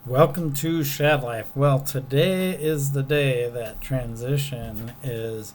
Welcome to Shad Life. Well, today is the day that Transition is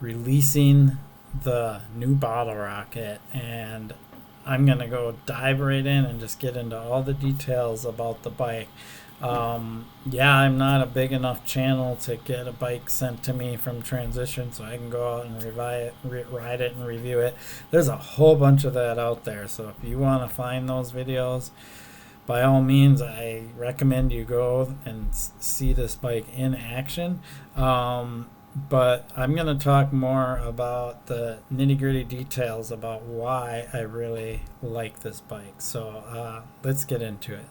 releasing the new Bottlerocket, and I'm gonna go dive right in and just get into all the details about the bike. Yeah, I'm not a big enough channel to get a bike sent to me from Transition, so I can go out and ride it and review it. There's a whole bunch of that out there, so if you want to find those videos, by all means, I recommend you go and see this bike in action. But I'm going to talk more about the nitty gritty details about why I really like this bike. So let's get into it.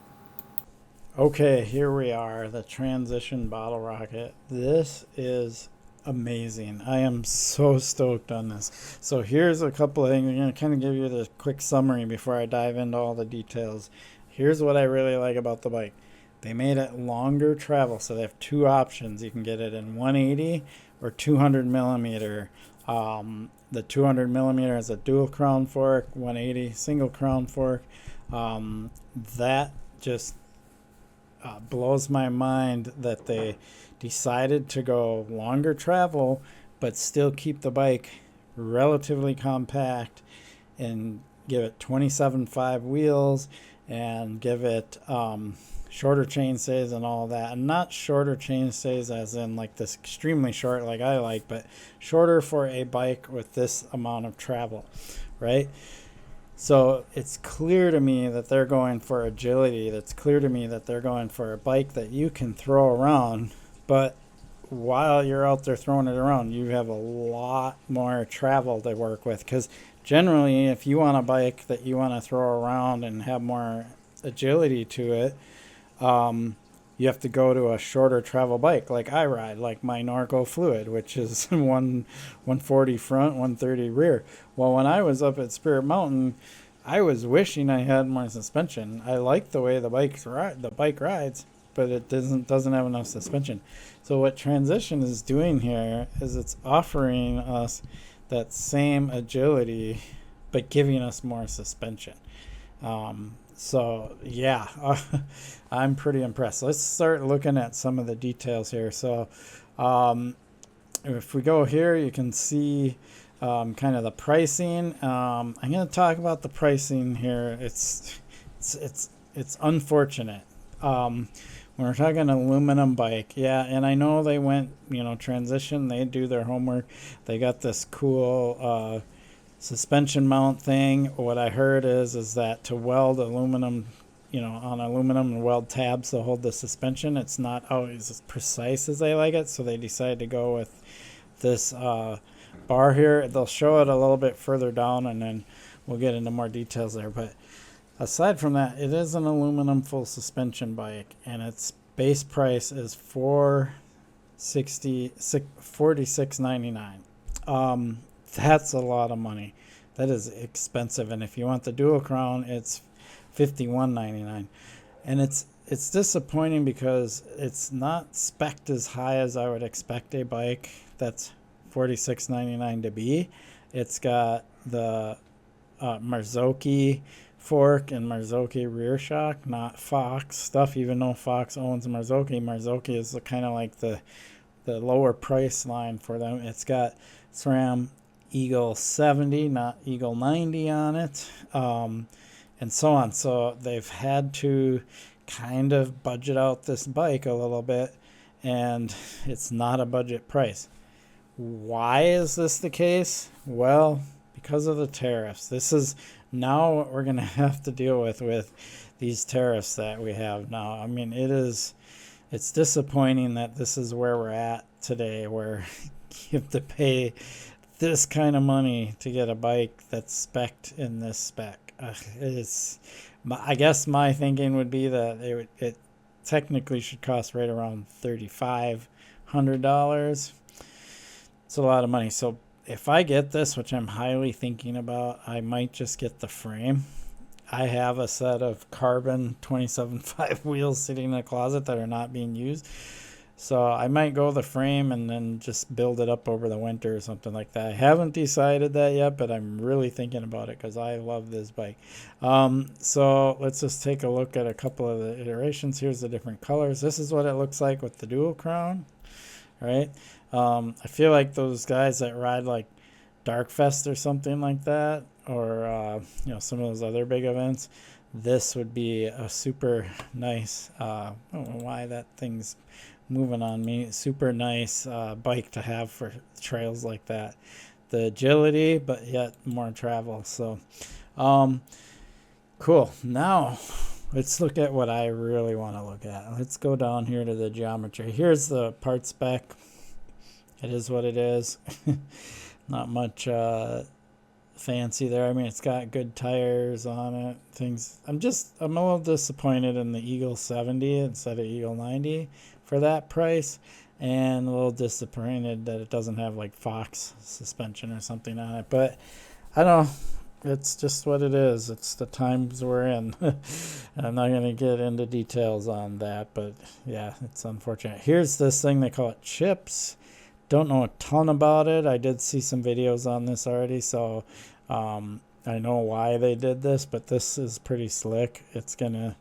Okay, here we are, the Transition Bottlerocket. This is amazing. I am so stoked on this. So here's a couple of things. I'm going to kind of give you the quick summary before I dive into all the details. Here's what I really like about the bike. They made it longer travel, so they have two options. You can get it in 180 or 200 millimeter. The 200 millimeter is a dual crown fork, 180 single crown fork. That just blows my mind that they decided to go longer travel, but still keep the bike relatively compact and give it 27.5 wheels and give it shorter chainstays and all that. And not shorter chainstays as in like this extremely short like I like, but shorter for a bike with this amount of travel, right? So it's clear to me that they're going for agility. That's clear to me that they're going for a bike that you can throw around, but while you're out there throwing it around, you have a lot more travel to work with. Because generally, if you want a bike that you want to throw around and have more agility to it, you have to go to a shorter travel bike like I ride, like my Norco Fluid, which is 140 front, 130 rear. Well, when I was up at Spirit Mountain, I was wishing I had more suspension. I like the way the bike rides, but it doesn't have enough suspension. So what Transition is doing here is it's offering us that same agility, but giving us more suspension. So yeah, I'm pretty impressed. Let's start looking at some of the details here. So if we go here, you can see kind of the pricing. I'm going to talk about the pricing here. It's unfortunate. When we're talking aluminum bike, yeah, and I know they went, Transition, they do their homework. They got this cool suspension mount thing. What I heard is that to weld aluminum, on aluminum and weld tabs to hold the suspension, it's not always as precise as they like it, so they decided to go with this bar here. They'll show it a little bit further down, and then we'll get into more details there, but aside from that, it is an aluminum full suspension bike, and its base price is $46.99. That's a lot of money. That is expensive, and if you want the dual crown, it's $51.99. And it's disappointing because it's not spec'd as high as I would expect a bike that's $46.99 to be. It's got the Marzocchi fork and Marzocchi rear shock, not Fox stuff, even though Fox owns Marzocchi. Marzocchi is kind of like the lower price line for them. It's got SRAM Eagle 70, not Eagle 90 on it, and so on. So they've had to kind of budget out this bike a little bit, and it's not a budget price. Why is this the case? Well, because of the tariffs. This is now what we're going to have to deal with these tariffs that we have now. I mean, it's disappointing that this is where we're at today, where you have to pay this kind of money to get a bike that's spec'd in this spec. I guess my thinking would be that it technically should cost right around $3,500. It's a lot of money. So if I get this, which I'm highly thinking about, I might just get the frame. I have a set of carbon 27.5 wheels sitting in a closet that are not being used. So I might go the frame and then just build it up over the winter or something like that. I haven't decided that yet, but I'm really thinking about it because I love this bike. So let's just take a look at a couple of the iterations. Here's the different colors. This is what it looks like with the dual crown, right? I feel like those guys that ride like Dark Fest or something like that, or some of those other big events, this would be a super nice, I don't know why that thing's moving on me, super nice bike to have for trails like that. The agility, but yet more travel. So cool. Now let's look at what I really want to look at. Let's go down here to the geometry. Here's the part spec. It is what it is. Not much fancy there. I mean, it's got good tires on it. Things. I'm a little disappointed in the Eagle 70 instead of Eagle 90 for that price, and a little disappointed that it doesn't have like Fox suspension or something on it. But I don't know. It's just what it is. It's the times we're in. I'm not going to get into details on that, but yeah, it's unfortunate. Here's this thing, they call it chips. Don't know a ton about it. I did see some videos on this already, so I know why they did this, but this is pretty slick. It's going to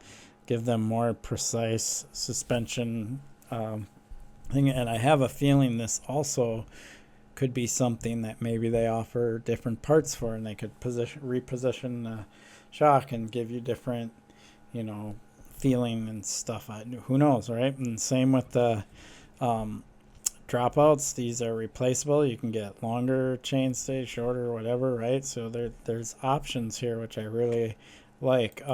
give them more precise suspension thing, and I have a feeling this also could be something that maybe they offer different parts for, and they could reposition the shock and give you different, feeling and stuff. Who knows, right? And same with the dropouts. These are replaceable. You can get longer chainstay, shorter, whatever, right? So there's options here, which I really like.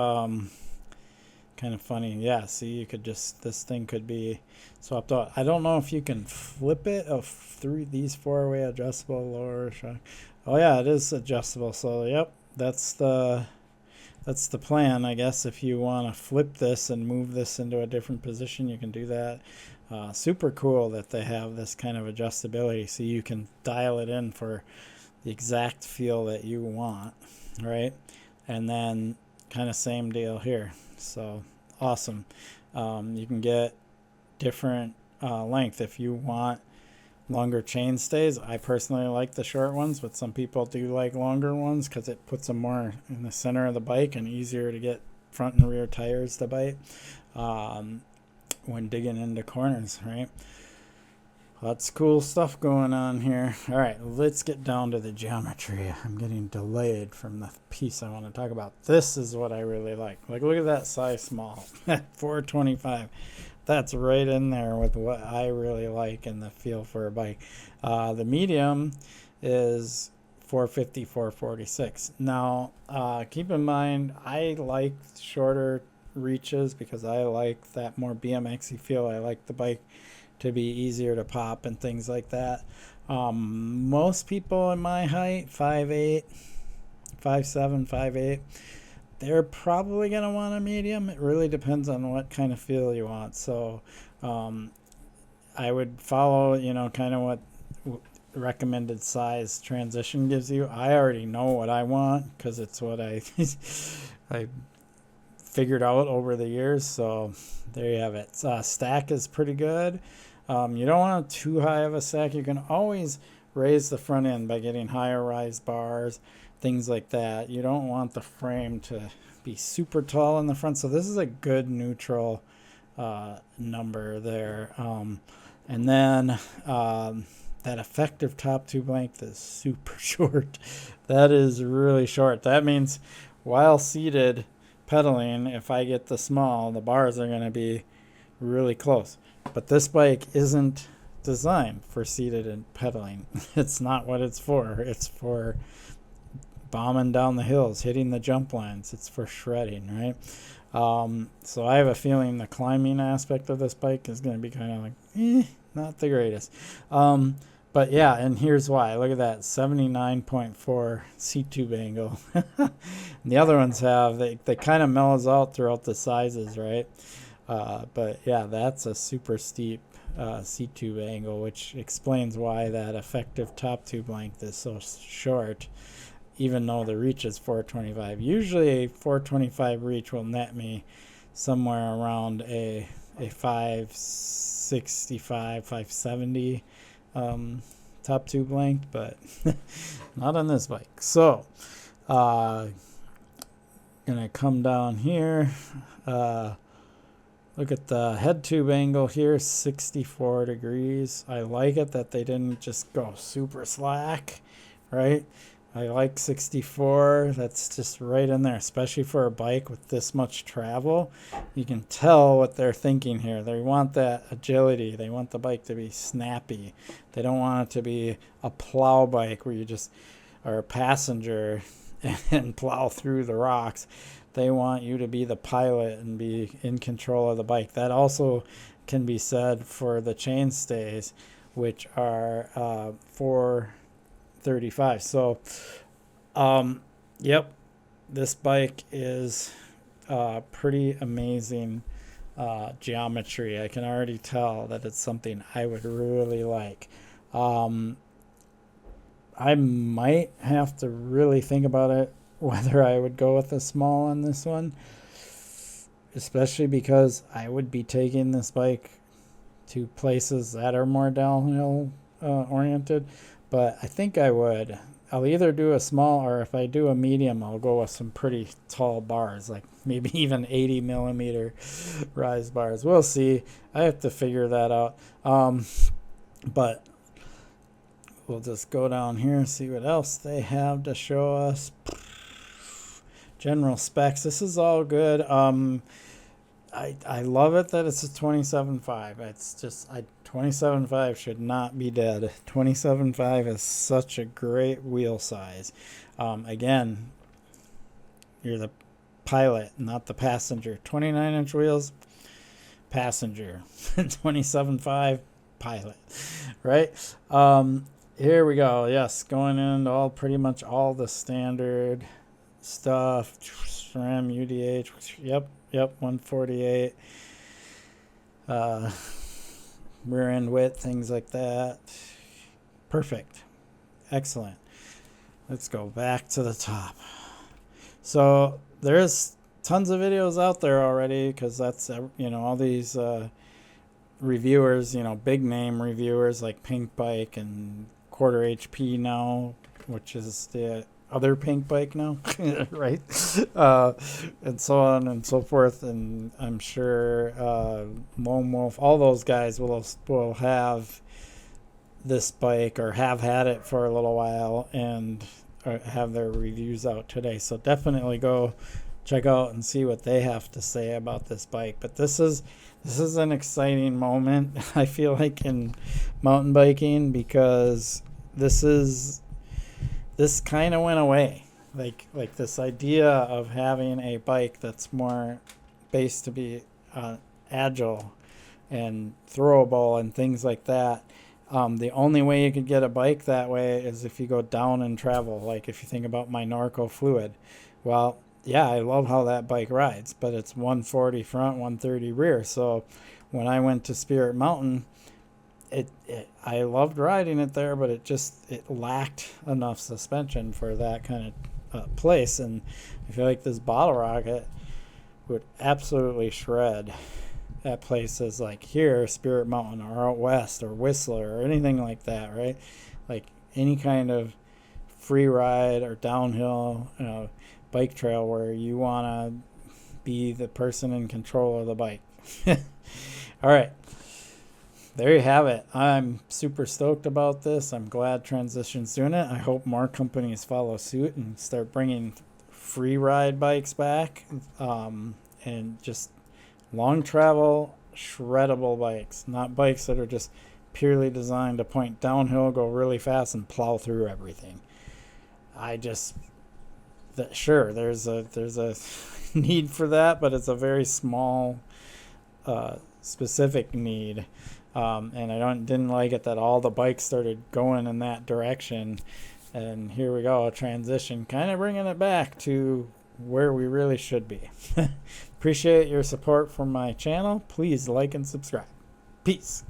Kind of funny. Yeah, see, you could this thing could be swapped out. I don't know if you can flip it through these four-way adjustable lower shock. Oh yeah, it is adjustable. So yep, that's the plan, I guess. If you want to flip this and move this into a different position, you can do that. Super cool that they have this kind of adjustability, so you can dial it in for the exact feel that you want, right? And then kind of same deal here. So awesome. You can get different length if you want longer chain stays. I personally like the short ones, but some people do like longer ones because it puts them more in the center of the bike and easier to get front and rear tires to bite when digging into corners, right? Lots of cool stuff going on here. All right, let's get down to the geometry. I'm getting delayed from the piece I want to talk about. This is what I really like. Like, look at that size small, 425. That's right in there with what I really like and the feel for a bike. The medium is 450, 446. Now, keep in mind, I like shorter reaches because I like that more BMX-y feel. I like the bike to be easier to pop and things like that. Most people in my height, 5'8", 5'7", 5'8", they're probably going to want a medium. It really depends on what kind of feel you want. So I would follow, kind of what recommended size Transition gives you. I already know what I want because it's what I figured out over the years. So there you have it. Stack is pretty good. You don't want too high of a stack. You can always raise the front end by getting higher rise bars, things like that. You don't want the frame to be super tall in the front. So this is a good neutral number there. And then that effective top tube length is super short. That is really short. That means while seated pedaling, if I get the small, the bars are going to be really close. But this bike isn't designed for seated and pedaling. It's not what it's for. It's for bombing down the hills, hitting the jump lines. It's for shredding, right? So I have a feeling the climbing aspect of this bike is going to be kind of like, not the greatest. But yeah, and here's why. Look at that, 79.4 seat tube angle. And the other ones have, they kind of mellows out throughout the sizes, right? But yeah, that's a super steep seat tube angle, which explains why that effective top tube length is so short, even though the reach is 425. Usually a 425 reach will net me somewhere around a a 565, 570 top tube length, but not on this bike. So gonna come down here, look at the head tube angle here, 64 degrees. I like it that they didn't just go super slack, right? I like 64. That's just right in there, especially for a bike with this much travel. You can tell what they're thinking here. They want that agility. They want the bike to be snappy. They don't want it to be a plow bike where you just are a passenger and plow through the rocks. They want you to be the pilot and be in control of the bike. That also can be said for the chainstays, which are 435. So yep, this bike is pretty amazing geometry. I can already tell that it's something I would really like. I might have to really think about it whether I would go with a small on this one, especially because I would be taking this bike to places that are more downhill oriented. But I think I would. I'll either do a small, or if I do a medium, I'll go with some pretty tall bars, like maybe even 80 millimeter rise bars. We'll see. I have to figure that out. But we'll just go down here and see what else they have to show us. General specs. This is all good. I love it that it's a 27.5. It's just 27.5 should not be dead. 27.5 is such a great wheel size. Again, you're the pilot, not the passenger. 29-inch wheels, passenger. 27.5, pilot. Right? Here we go. Yes, going into pretty much all the standard stuff. SRAM, UDH. Yep, 148. Rear end width, things like that. Perfect. Excellent. Let's go back to the top. So there's tons of videos out there already, because that's, all these reviewers, big name reviewers like Pink Bike and Quarter HP now, which is the other Pink Bike now, right? And so on and so forth. And I'm sure Lone Wolf, all those guys will have this bike or have had it for a little while and have their reviews out today. So definitely go check out and see what they have to say about this bike. But this is an exciting moment, I feel like, in mountain biking, because this kind of went away. Like this idea of having a bike that's more based to be agile and throwable and things like that. The only way you could get a bike that way is if you go down and travel. Like if you think about my Norco Fluid. Well, yeah, I love how that bike rides, but it's 140 front, 130 rear. So when I went to Spirit Mountain, I loved riding it there, but it lacked enough suspension for that kind of place. And I feel like this Bottlerocket would absolutely shred at places like here, Spirit Mountain, or out west, or Whistler, or anything like that, right? Like any kind of free ride or downhill, bike trail where you want to be the person in control of the bike. All right. There you have it. I'm super stoked about this. I'm glad Transition's doing it. I hope more companies follow suit and start bringing free ride bikes back, and just long travel, shreddable bikes, not bikes that are just purely designed to point downhill, go really fast, and plow through everything. Sure, there's a need for that, but it's a very small, specific need. And I didn't like it that all the bikes started going in that direction. And here we go, a transition, kind of bringing it back to where we really should be. Appreciate your support for my channel. Please like and subscribe. Peace.